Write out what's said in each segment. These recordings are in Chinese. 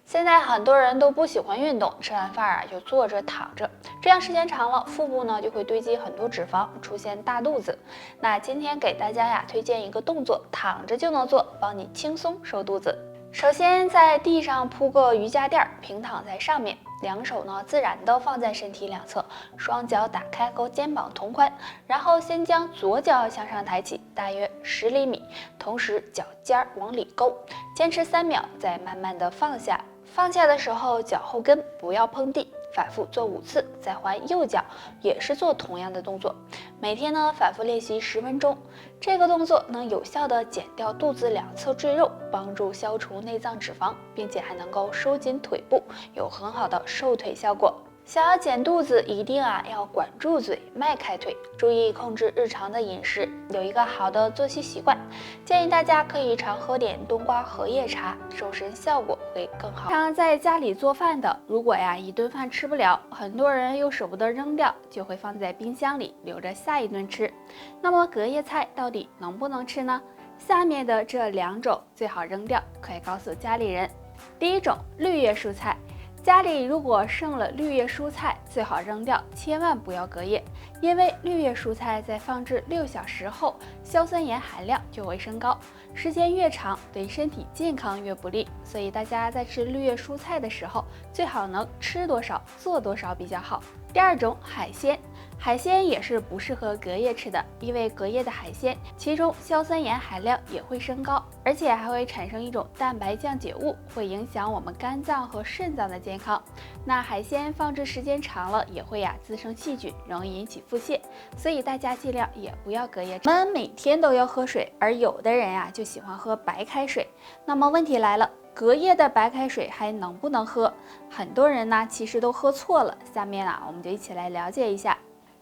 现在很多人都不喜欢运动，吃完饭就坐着躺着，这样时间长了，腹部呢就会堆积很多脂肪，出现大肚子。那今天给大家推荐一个动作，躺着就能做，帮你轻松瘦肚子。首先在地上铺个瑜伽垫，平躺在上面，两手呢自然的放在身体两侧，双脚打开和肩膀同宽，然后先将左脚向上抬起，大约10厘米，同时脚尖往里勾，坚持3秒，再慢慢的放下。放下的时候，脚后跟不要碰地，反复做5次，再换右脚，也是做同样的动作。每天呢反复练习10分钟，这个动作能有效的减掉肚子两侧赘肉，帮助消除内脏脂肪，并且还能够收紧腿部，有很好的瘦腿效果。想要减肚子，一定要管住嘴，迈开腿，注意控制日常的饮食，有一个好的作息习惯。建议大家可以常喝点冬瓜荷叶茶，瘦身效果会更好。常在家里做饭的，如果一顿饭吃不了，很多人又舍不得扔掉，就会放在冰箱里留着下一顿吃。那么隔夜菜到底能不能吃呢？下面的这2种最好扔掉，可以告诉家里人。第一种，绿叶蔬菜。家里如果剩了绿叶蔬菜，最好扔掉，千万不要隔夜，因为绿叶蔬菜在放置6小时后，硝酸盐含量就会升高，时间越长，对身体健康越不利。所以大家在吃绿叶蔬菜的时候，最好能吃多少做多少比较好。第二种，海鲜。海鲜也是不适合隔夜吃的，因为隔夜的海鲜，其中硝酸盐含量也会升高，而且还会产生一种蛋白降解物，会影响我们肝脏和肾脏的健康。那海鲜放置时间长了，也会滋生细菌，容易引起腹泻，所以大家尽量也不要隔夜吃。我们每天都要喝水，而有的人就喜欢喝白开水。那么问题来了，隔夜的白开水还能不能喝？很多人其实都喝错了。下面我们就一起来了解一下。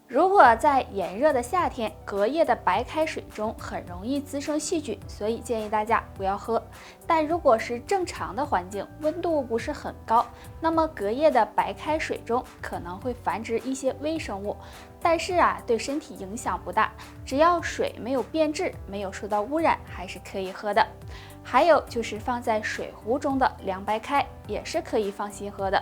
如果在炎热的夏天，隔夜的白开水中很容易滋生细菌，所以建议大家不要喝。但如果是正常的环境，温度不是很高，那么隔夜的白开水中可能会繁殖一些微生物，但是对身体影响不大，只要水没有变质，没有受到污染，还是可以喝的。还有就是放在水壶中的凉白开也是可以放心喝的，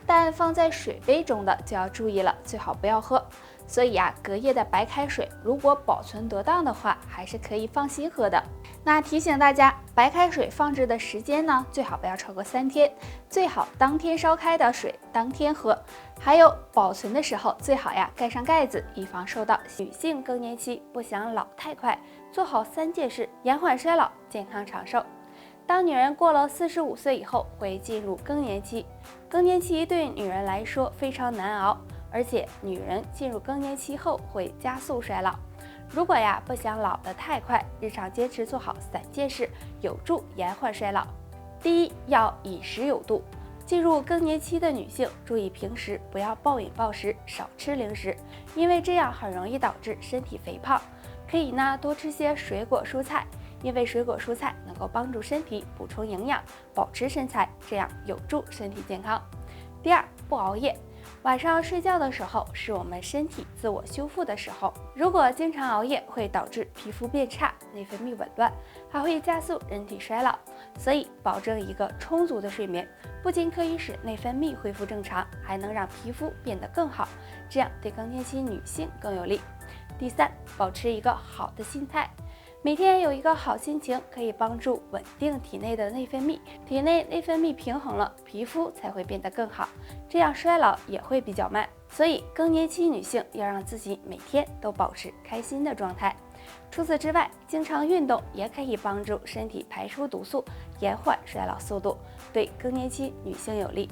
但放在水杯中的就要注意了，最好不要喝。所以隔夜的白开水如果保存得当的话，还是可以放心喝的。那提醒大家，白开水放置的时间呢，最好不要超过3天，最好当天烧开的水当天喝。还有保存的时候最好盖上盖子，以防受到女性更年期不想老太快，做好3件事，延缓衰老，健康长寿。当女人过了45岁以后，会进入更年期。更年期对女人来说非常难熬，而且女人进入更年期后会加速衰老。如果不想老得太快，日常坚持做好3件事，有助延缓衰老。第一，要饮食有度。进入更年期的女性，注意平时不要暴饮暴食，少吃零食，因为这样很容易导致身体肥胖。可以多吃些水果蔬菜，因为水果蔬菜能够帮助身体补充营养，保持身材，这样有助身体健康。第二，不熬夜。晚上睡觉的时候是我们身体自我修复的时候，如果经常熬夜，会导致皮肤变差，内分泌紊乱，还会加速人体衰老。所以保证一个充足的睡眠，不仅可以使内分泌恢复正常，还能让皮肤变得更好，这样对更年期女性更有利。第三，保持一个好的心态。每天有一个好心情，可以帮助稳定体内的内分泌，体内内分泌平衡了，皮肤才会变得更好，这样衰老也会比较慢。所以更年期女性要让自己每天都保持开心的状态。除此之外，经常运动也可以帮助身体排出毒素，延缓衰老速度，对更年期女性有利。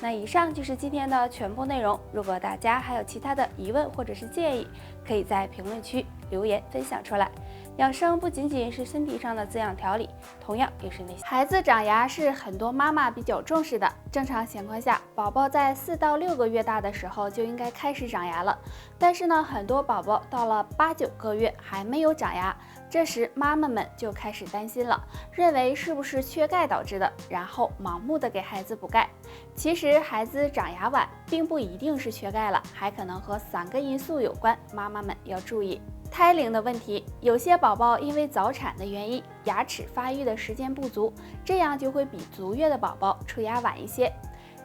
那以上就是今天的全部内容，如果大家还有其他的疑问或者是建议，可以在评论区留言分享出来。养生不仅仅是身体上的滋养调理，同样也是内心。孩子长牙是很多妈妈比较重视的。正常情况下，宝宝在4到6个月大的时候就应该开始长牙了。但是很多宝宝到了8、9个月还没有长牙，这时妈妈们就开始担心了，认为是不是缺钙导致的，然后盲目的给孩子补钙。其实孩子长牙晚并不一定是缺钙了，还可能和3个因素有关，妈妈们要注意。胎龄的问题，有些宝宝因为早产的原因，牙齿发育的时间不足，这样就会比足月的宝宝出牙晚一些。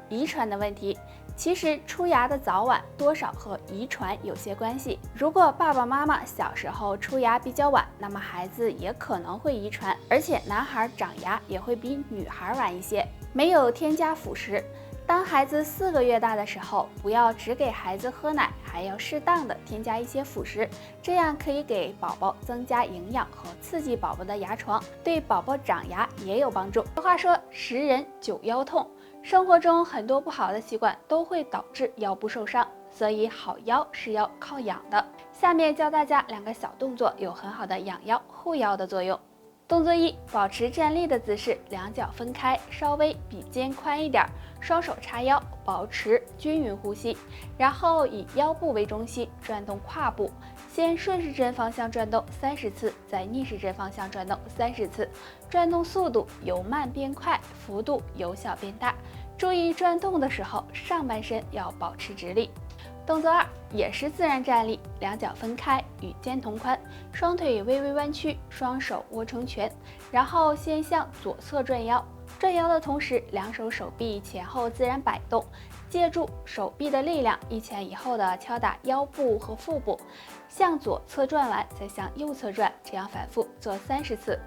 遗传的问题，其实出牙的早晚多少和遗传有些关系。如果爸爸妈妈小时候出牙比较晚，那么孩子也可能会遗传，而且男孩长牙也会比女孩晚一些。没有添加辅食。当孩子4个月大的时候，不要只给孩子喝奶，还要适当的添加一些辅食，这样可以给宝宝增加营养和刺激宝宝的牙床，对宝宝长牙也有帮助。俗话说10人9腰痛，生活中很多不好的习惯都会导致腰部受伤，所以好腰是要靠养的。下面教大家2个小动作，有很好的养腰护腰的作用。动作1，保持站立的姿势，两脚分开，稍微比肩宽一点，双手叉腰，保持均匀呼吸，然后以腰部为中心转动胯部，先顺时针方向转动30次，再逆时针方向转动30次，转动速度由慢变快，幅度由小变大。注意转动的时候，上半身要保持直立。动作2也是自然站立，两脚分开，与肩同宽，双腿微微弯曲，双手握成拳，然后先向左侧转腰。转腰的同时，两手手臂前后自然摆动，借助手臂的力量，一前一后的敲打腰部和腹部，向左侧转完，再向右侧转，这样反复做30次。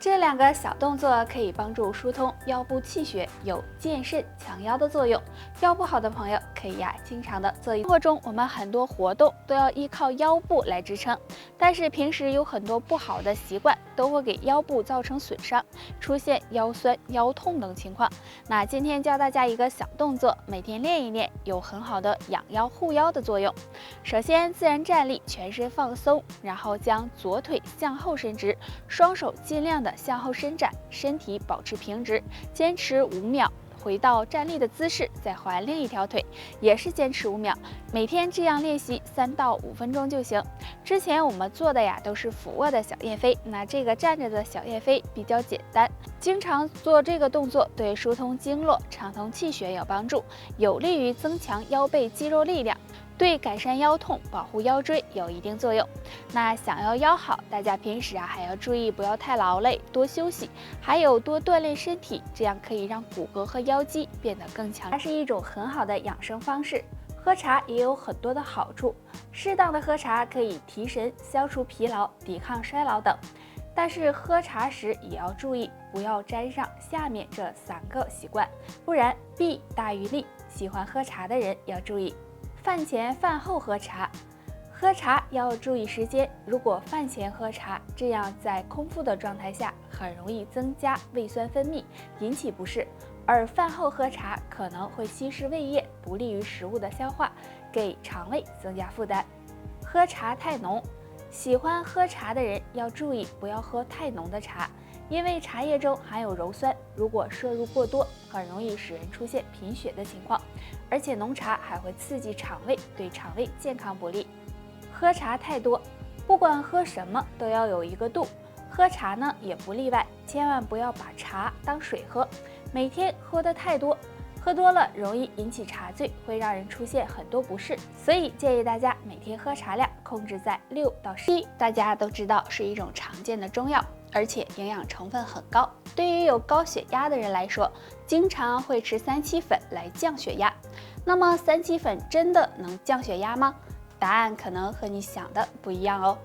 这2个小动作可以帮助疏通腰部气血，有健肾强腰的作用。腰不好的朋友可以经常的做。生活中我们很多活动都要依靠腰部来支撑，但是平时有很多不好的习惯都会给腰部造成损伤，出现腰酸、腰痛等情况。那今天教大家一个小动作，每天练一练，有很好的养腰护腰的作用。首先自然站立，全身放松，然后将左腿向后伸直，双手尽量的向后伸展，身体保持平直，坚持5秒，回到站立的姿势，再换另一条腿，也是坚持5秒。每天这样练习3到5分钟就行。之前我们做的都是俯卧的小燕飞，那这个站着的小燕飞比较简单，经常做这个动作对疏通经络、畅通气血有帮助，有利于增强腰背肌肉力量，对改善腰痛、保护腰椎有一定作用。那想要腰好，大家平时还要注意不要太劳累，多休息，还有多锻炼身体，这样可以让骨骼和腰肌变得更强。它是一种很好的养生方式。喝茶也有很多的好处，适当的喝茶可以提神、消除疲劳、抵抗衰老等。但是喝茶时也要注意，不要沾上下面这3个习惯，不然弊大于利。喜欢喝茶的人要注意。饭前饭后喝茶，喝茶要注意时间。如果饭前喝茶，这样在空腹的状态下很容易增加胃酸分泌，引起不适；而饭后喝茶可能会稀释胃液，不利于食物的消化，给肠胃增加负担。喝茶太浓，喜欢喝茶的人要注意不要喝太浓的茶，因为茶叶中含有鞣酸，如果摄入过多，很容易使人出现贫血的情况，而且浓茶还会刺激肠胃，对肠胃健康不利。喝茶太多，不管喝什么都要有一个度，喝茶呢也不例外，千万不要把茶当水喝，每天喝的太多，喝多了容易引起茶醉，会让人出现很多不适，所以建议大家每天喝茶量控制在6到10。大家都知道是一种常见的中药，而且营养成分很高，对于有高血压的人来说，经常会吃3七粉来降血压。那么3七粉真的能降血压吗？答案可能和你想的不一样哦。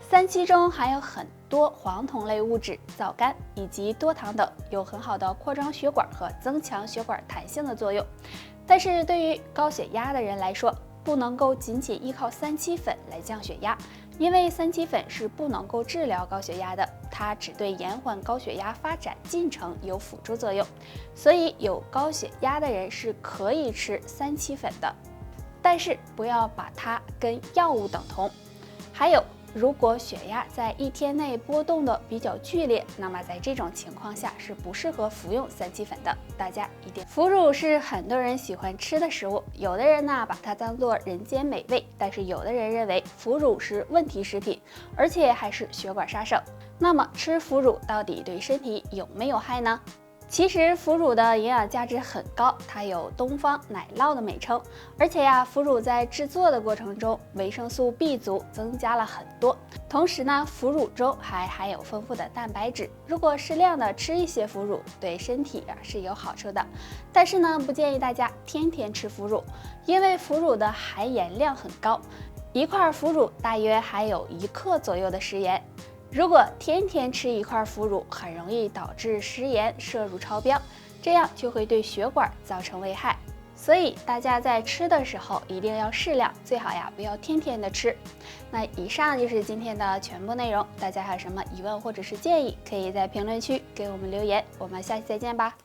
3七中含有很多黄酮类物质、皂苷以及多糖等，有很好的扩张血管和增强血管弹性的作用。但是对于高血压的人来说，不能够仅仅依靠3七粉来降血压，因为3七粉是不能够治疗高血压的，它只对延缓高血压发展进程有辅助作用。所以有高血压的人是可以吃3七粉的，但是不要把它跟药物等同。还有，如果血压在1天内波动的比较剧烈，那么在这种情况下是不适合服用3七粉的。大家一定。腐乳是很多人喜欢吃的食物，有的人呢把它当做人间美味，但是有的人认为腐乳是问题食品，而且还是血管杀手。那么吃腐乳到底对身体有没有害呢？其实腐乳的营养价值很高，它有东方奶酪的美称，而且呀，腐乳在制作的过程中，维生素 B 族增加了很多。同时呢，腐乳中还含有丰富的蛋白质，如果适量的吃一些腐乳，对身体是有好处的。但是呢，不建议大家天天吃腐乳，因为腐乳的含盐量很高，一块腐乳大约含有1克左右的食盐。如果天天吃一块腐乳，很容易导致食盐摄入超标，这样就会对血管造成危害。所以大家在吃的时候一定要适量，最好不要天天的吃。那以上就是今天的全部内容，大家还有什么疑问或者是建议，可以在评论区给我们留言，我们下期再见吧。